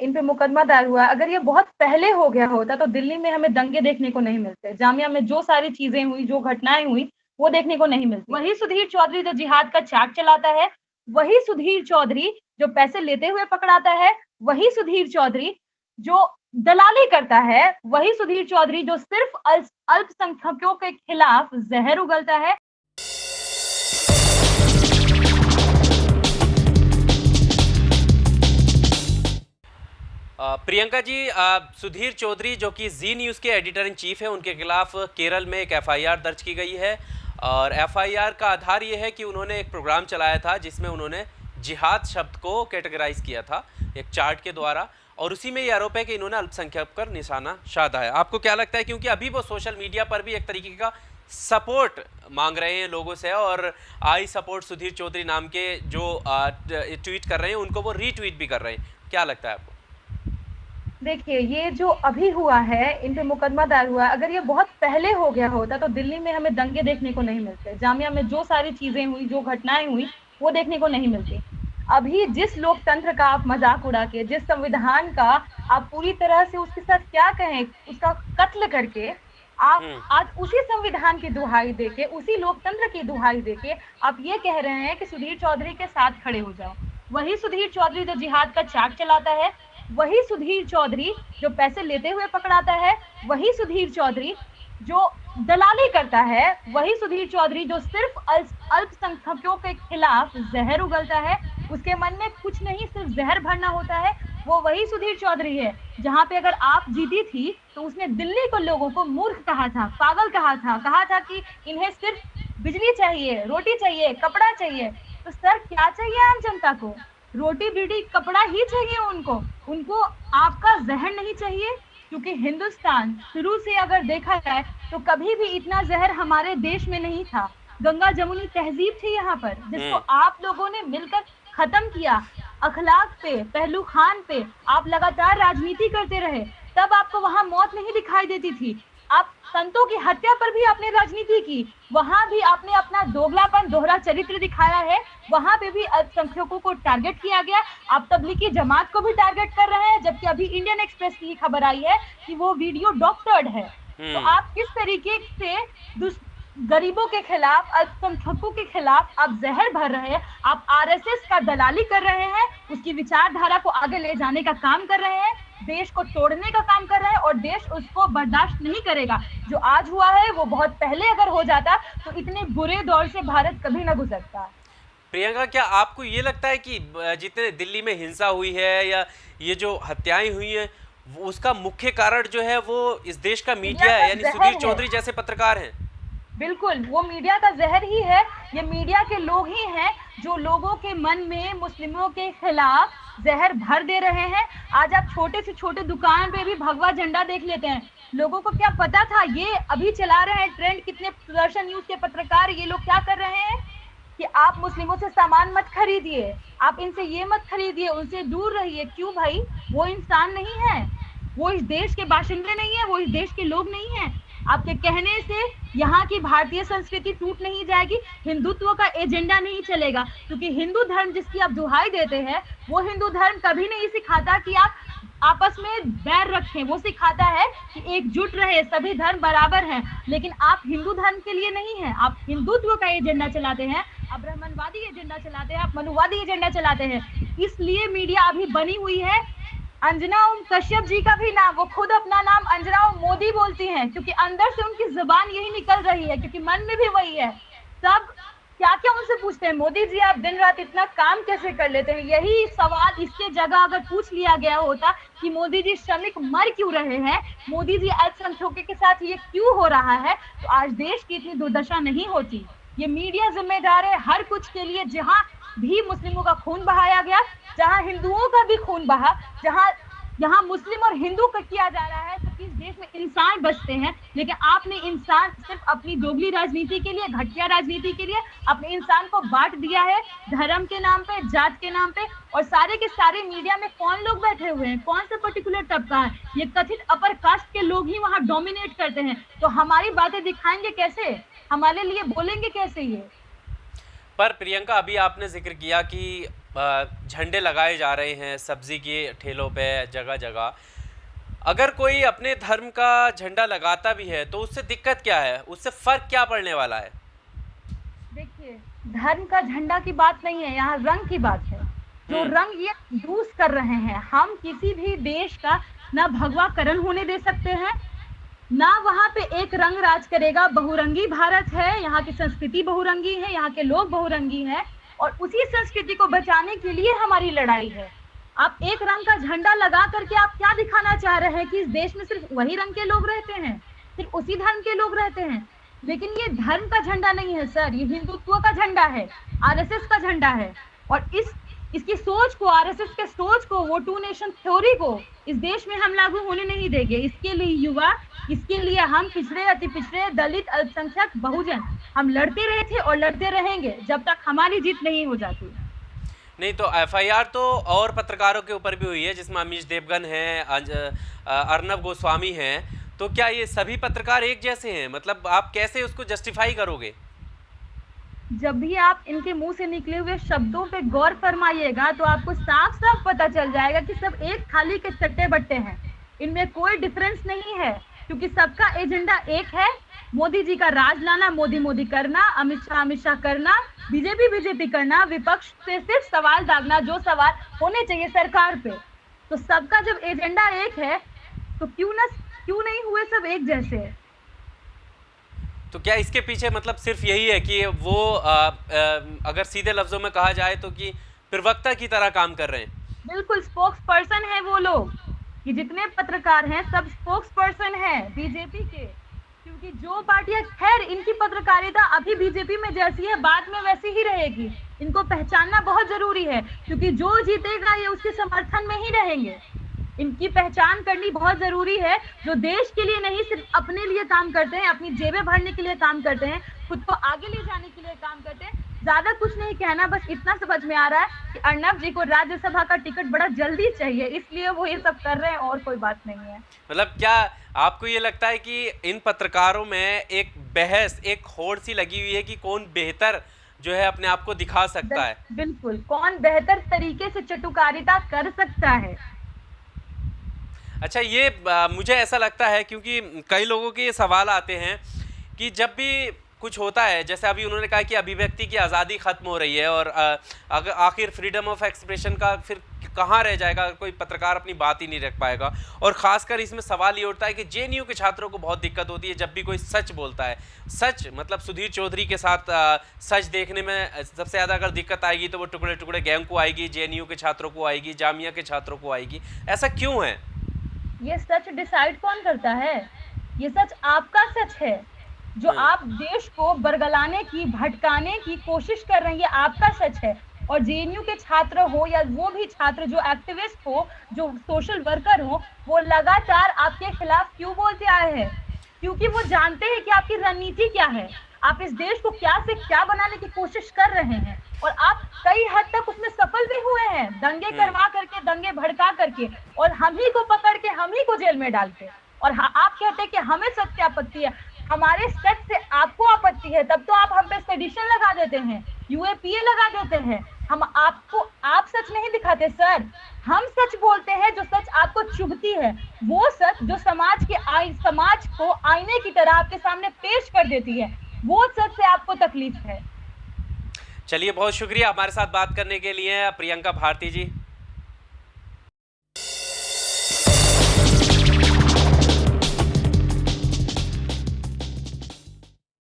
इन पे मुकदमा दायर हुआ। अगर ये बहुत पहले हो गया होता तो दिल्ली में हमें दंगे देखने को नहीं मिलते। जामिया में जो सारी चीजें हुई, जो घटनाएं हुई, वो देखने को नहीं मिलती। वही सुधीर चौधरी जो जिहाद का चाक चलाता है, वही सुधीर चौधरी जो पैसे लेते हुए पकड़ाता है, वही सुधीर चौधरी जो दलाली करता है, वही सुधीर चौधरी जो सिर्फ अल्पसंख्यकों के खिलाफ जहर उगलता है। प्रियंका जी, सुधीर चौधरी जो कि जी न्यूज़ के एडिटर इन चीफ है, उनके खिलाफ केरल में एक एफआईआर दर्ज की गई है। और एफआईआर का आधार ये है कि उन्होंने एक प्रोग्राम चलाया था जिसमें उन्होंने जिहाद शब्द को कैटेगराइज किया था एक चार्ट के द्वारा, और उसी में ये आरोप है कि इन्होंने अल्पसंख्यक पर निशाना साधा है। आपको क्या लगता है, क्योंकि अभी वो सोशल मीडिया पर भी एक तरीके का सपोर्ट मांग रहे हैं लोगों से, और आई सपोर्ट सुधीर चौधरी नाम के जो ट्वीट कर रहे हैं उनको वो रीट्वीट भी कर रहे हैं, क्या लगता है आपको? देखिए, ये जो अभी हुआ है, इन पे मुकदमा दायर हुआ है। अगर ये बहुत पहले हो गया होता तो दिल्ली में हमें दंगे देखने को नहीं मिलते। जामिया में जो सारी चीजें हुई, जो घटनाएं हुई, वो देखने को नहीं मिलती। अभी जिस लोकतंत्र का आप मजाक उड़ा के, जिस संविधान का आप पूरी तरह से उसके साथ क्या कहें, उसका कत्ल करके, आप आज उसी संविधान की दुहाई देके, उसी लोकतंत्र की दुहाई देके आप ये कह रहे हैं कि सुधीर चौधरी के साथ खड़े हो जाओ। वही सुधीर चौधरी जो जिहाद का चाक चलाता है, वही सुधीर चौधरी जो पैसे लेते हुए पकड़ाता है, वही सुधीर चौधरी जो दलाली करता है, वही सुधीर चौधरी जो सिर्फ अल्पसंख्यकों के खिलाफ जहर उगलता है। उसके मन में कुछ नहीं, सिर्फ जहर भरना होता है। वो वही सुधीर चौधरी है जहां पे अगर आप जीती थी तो उसने दिल्ली को लोगों को मूर्ख कहा था, पागल कहा था कि इन्हें सिर्फ बिजली चाहिए, रोटी चाहिए, कपड़ा चाहिए। तो सर, क्या चाहिए आम जनता को? रोटी बीड़ी कपड़ा ही चाहिए उनको आपका जहर नहीं चाहिए। क्योंकि हिंदुस्तान शुरू से अगर देखा जाए तो कभी भी इतना जहर हमारे देश में नहीं था। गंगा जमुनी तहजीब थी यहाँ पर, जिसको आप लोगों ने मिलकर खत्म किया। अखलाक पे, पहलू खान पे आप लगातार राजनीति करते रहे, तब आपको वहां मौत नहीं दिखाई देती थी। आप संतों की हत्या पर भी आपने राजनीति की, वहां भी आपने अपना दोगलापन, दोहरा चरित्र दिखाया है। वहां पे भी अल्पसंख्यकों को टारगेट किया गया। आप तबलीगी जमात को भी टारगेट कर रहे हैं, जबकि अभी इंडियन एक्सप्रेस की खबर आई है कि वो वीडियो डॉक्टर्ड है। तो आप किस तरीके से गरीबों के खिलाफ, अल्पसंख्यकों के खिलाफ आप जहर भर रहे हैं। आप आरएसएस का दलाली कर रहे हैं, उसकी विचारधारा को आगे ले जाने का काम कर रहे हैं, देश को तोड़ने का काम कर रहे हैं, और देश उसको बर्दाश्त नहीं करेगा। जो आज हुआ है वो बहुत पहले अगर हो जाता तो इतने बुरे दौर से भारत कभी ना गुजरता। प्रियंका, क्या आपको ये लगता है कि जितने दिल्ली में हिंसा हुई है या ये जो हत्याएं हुई हैं, उसका मुख्य कारण जो है वो इस देश का मीडिया है, यानी सुधीर चौधरी जैसे पत्रकार हैं? बिल्कुल, वो मीडिया का जहर ही है। ये मीडिया के लोग ही हैं जो लोगों के मन में मुस्लिमों के खिलाफ जहर भर दे रहे हैं। आज आप छोटे से छोटे दुकान पे भी भगवा झंडा देख लेते हैं। लोगों को क्या पता था? ये अभी चला रहे हैं ट्रेंड, कितने सुदर्शन न्यूज के पत्रकार ये लोग क्या कर रहे हैं कि आप मुस्लिमों से सामान मत खरीदिए, आप इनसे ये मत खरीदिए, उनसे दूर रहिए। क्यों भाई? वो इंसान नहीं है, वो इस देश के बाशिंदे नहीं है, वो इस देश के लोग नहीं है। आपके कहने से यहाँ की भारतीय संस्कृति टूट नहीं जाएगी, हिंदुत्व का एजेंडा नहीं चलेगा। क्योंकि हिंदू धर्म जिसकी आप दुहाई देते हैं, वो हिंदू धर्म कभी नहीं सिखाता कि आप आपस में बैर रखें। वो सिखाता है कि एकजुट रहे, सभी धर्म बराबर हैं। लेकिन आप हिंदू धर्म के लिए नहीं हैं, आप हिंदुत्व का एजेंडा चलाते हैं, आप ब्राह्मणवादी एजेंडा चलाते हैं, आप मनुवादी एजेंडा चलाते हैं। इसलिए मीडिया अभी बनी हुई है। अंजना ओम कश्यप जी का भी नाम, वो खुद अपना नाम अंजना ओम मोदी बोलती हैं, क्योंकि अंदर से उनकी जुबान यही निकल रही है, क्योंकि मन में भी वही है। सब क्या क्या उनसे पूछते हैं, मोदी जी आप दिन रात इतना काम कैसे कर लेते हैं? यही सवाल इसके जगह अगर पूछ लिया गया होता कि मोदी जी श्रमिक मर क्यों रहे हैं, मोदी जी अल्पसंख्यकों के साथ ये क्यों हो रहा है, तो आज देश की इतनी दुर्दशा नहीं होती। ये मीडिया जिम्मेदार है हर कुछ के लिए। जहां भी मुस्लिमों का खून बहाया गया, जहां हिंदुओं का भी खून बहा, जहां मुस्लिम और हिंदू का किया जा रहा है, तो इस देश में इंसान बचते हैं। लेकिन आपने इंसान सिर्फ अपनी दोगली राजनीति के लिए, घटिया राजनीति के लिए अपने इंसान को बांट दिया है, धर्म के नाम पे, जात के नाम पे। और सारे के सारे मीडिया में कौन लोग बैठे हुए हैं, कौन सा पर्टिकुलर तबका है? ये कथित अपर कास्ट के लोग ही वहां डोमिनेट करते हैं। तो हमारी बातें दिखाएंगे कैसे, हमारे लिए बोलेंगे कैसे ये? पर प्रियंका, अभी आपने जिक्र किया कि झंडे लगाए जा रहे हैं सब्जी के ठेलों पे जगह जगह। अगर कोई अपने धर्म का झंडा लगाता भी है तो उससे दिक्कत क्या है, उससे फर्क क्या पड़ने वाला है? देखिए, धर्म का झंडा की बात नहीं है, यहाँ रंग की बात है। जो रंग ये यूज कर रहे हैं, हम किसी भी देश का ना भगवाकरण होने दे सकते हैं, ना वहां पे एक रंग राज करेगा। बहुरंगी भारत है, यहाँ की संस्कृति बहुरंगी है, यहाँ के लोग बहुरंगी हैं, और उसी संस्कृति को बचाने के लिए हमारी लड़ाई है। आप एक रंग का झंडा लगा करके आप क्या दिखाना चाह रहे हैं कि इस देश में सिर्फ वही रंग के लोग रहते हैं, सिर्फ उसी धर्म के लोग रहते हैं। लेकिन ये धर्म का झंडा नहीं है सर, ये हिंदुत्व का झंडा है, आरएसएस का झंडा है। और इसकी सोच को, आरएसएस के सोच को, वो टू नेशन थ्योरी को इस देश में हम लागू होने नहीं देंगे। इसके लिए युवा, इसके लिए हम पिछड़े, अति पिछड़े, दलित, अल्पसंख्यक, बहुजन, हम लड़ते रहे थे और लड़ते रहेंगे जब तक हमारी जीत नहीं हो जाती। नहीं तो एफआईआर तो और पत्रकारों के ऊपर भी हुई है, जिसमें अमीश देवगन हैं, अर्नब गोस्वामी हैं, तो क्या ये सभी पत्रकार एक जैसे हैं? मतलब आप कैसे उसको जस्टिफाई करोगे? जब भी आप इनके मुंह से निकले हुए शब्दों पे गौर फरमाइएगा तो आपको साफ साफ पता चल जाएगा कि सब एक थाली के चट्टे बट्टे हैं, इनमें कोई डिफरेंस नहीं है, क्योंकि सबका एजेंडा एक है, मोदी जी का राज लाना, मोदी मोदी करना, अमित शाह करना, बीजेपी करना, विपक्ष से सिर्फ सवाल दागना, जो सवाल होने चाहिए सरकार पे। तो सबका जब एजेंडा एक है तो क्यों नहीं हुए सब एक जैसे? तो क्या इसके पीछे मतलब सिर्फ यही है कि वो अगर सीधे लफ्जों में कहा जाए तो कि प्रवक्ता की तरह काम कर रहे हैं? बिल्कुल, स्पोक्स पर्सन है वो लोग। ये जितने पत्रकार हैं सब स्पोक्स पर्सन है बीजेपी के, क्योंकि जो पार्टियां, खैर इनकी पत्रकारिता अभी बीजेपी में जैसी है बाद में वैसी ही रहेगी। इनको पहचानना बहुत जरूरी है, क्योंकि जो जीतेगा ये उसके समर्थन में ही रहेंगे। इनकी पहचान करनी बहुत जरूरी है, जो देश के लिए नहीं सिर्फ अपने लिए काम करते हैं, अपनी जेबें भरने के लिए काम करते हैं, खुद को आगे ले जाने के लिए काम करते हैं। ज्यादा कुछ नहीं कहना, बस इतना समझ में आ रहा है कि अर्नब जी को राज्यसभा का टिकट बड़ा जल्दी चाहिए, इसलिए वो ये सब कर रहे हैं, और कोई बात नहीं है। मतलब क्या आपको ये लगता है कि इन पत्रकारों में एक बहस, एक होड़ सी लगी हुई है कि कौन बेहतर जो है अपने आप को दिखा सकता है? बिल्कुल, कौन बेहतर तरीके से चटुकारिता कर सकता है। अच्छा, ये मुझे ऐसा लगता है क्योंकि कई लोगों के ये सवाल आते हैं कि जब भी कुछ होता है, जैसे अभी उन्होंने कहा कि अभिव्यक्ति की आज़ादी ख़त्म हो रही है, और अगर आखिर फ्रीडम ऑफ एक्सप्रेशन का फिर कहाँ रह जाएगा अगर कोई पत्रकार अपनी बात ही नहीं रख पाएगा। और ख़ासकर इसमें सवाल ये उठता है कि जेएनयू के छात्रों को बहुत दिक्कत होती है जब भी कोई सच बोलता है। सच मतलब सुधीर चौधरी के साथ सच देखने में सबसे ज़्यादा अगर दिक्कत आएगी तो वो टुकड़े टुकड़े गैंग को आएगी, जेएनयू के छात्रों को आएगी, जामिया के छात्रों को आएगी। ऐसा क्यों है? ये सच डिसाइड कौन करता है? ये सच आपका सच है, जो आप देश को बरगलाने की, भटकाने की कोशिश कर रहे हैं, ये आपका सच है। और जेएनयू के छात्र हो या वो भी छात्र जो एक्टिविस्ट हो, जो सोशल वर्कर हो, वो लगातार आपके खिलाफ क्यों बोलते आए हैं? क्योंकि वो जानते हैं कि आपकी रणनीति क्या है, आप इस देश को क्या से क्या बनाने की कोशिश कर रहे हैं, और आप कई हद तक उसमें सफल भी हुए हैं, दंगे करवा करके, दंगे भड़का करके, और हम ही को पकड़ के हम ही को जेल में डालते। और आप कहते हैं कि हमें सच से आपत्ति है, हमारे सच से आपको आपत्ति है, तब तो आप हम पे सेडिशन लगा देते हैं, यूएपीए लगा देते हैं। हम आपको, आप सच नहीं दिखाते सर, हम सच बोलते हैं, जो सच आपको चुभती है, वो सच जो समाज को आईने की तरह आपके सामने पेश कर देती है, वो सच से आपको तकलीफ है। चलिए, बहुत शुक्रिया हमारे साथ बात करने के लिए प्रियंका भारती जी।